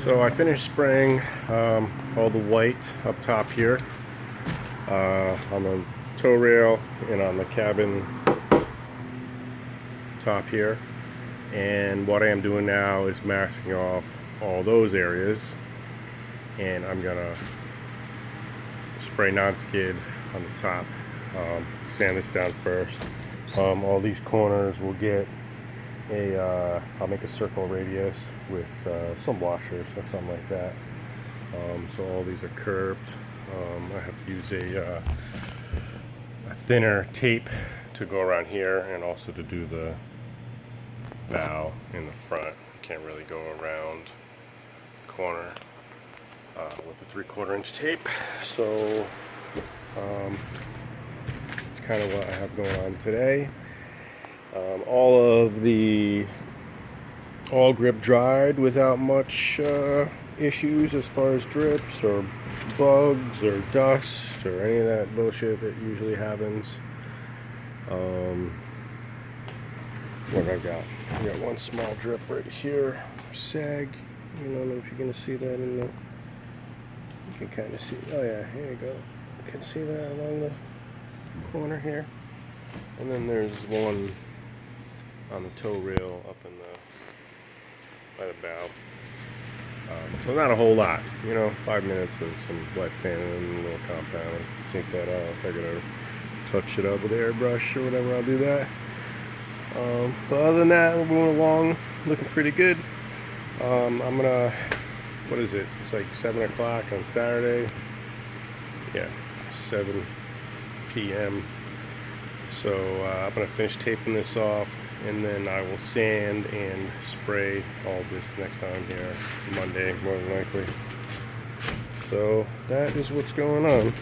So I finished spraying all the white up top here on the tow rail and on the cabin top here. And what I am doing now is masking off all those areas, and I'm gonna spray non-skid on the top. Sand this down first. All these corners will get I'll make a circle radius with some washers or something like that. So all these are curved. I have to use a thinner tape to go around here, and also to do the bow in the front. Can't really go around the corner with a 3/4 inch tape. So it's kind of what I have going on today. All of the all grip dried without much issues as far as drips or bugs or dust or any of that bullshit that usually happens. What I've got? I got one small drip right here, sag. I don't know if you're gonna see that in the. You can kind of see. Oh yeah, here you go. You can see that along the corner here. And then there's one on the tow rail up in the by the bow. So not a whole lot, 5 minutes of some wet sand and a little compound. Take that off. If I gotta touch it up with airbrush or whatever, I'll do that. But other than that, we're moving along, looking pretty good. I'm gonna, what is it? It's like 7 o'clock on Saturday. Yeah, 7 p.m. So I'm gonna finish taping this off, and then I will sand and spray all this next time here, Monday more than likely. So that is what's going on.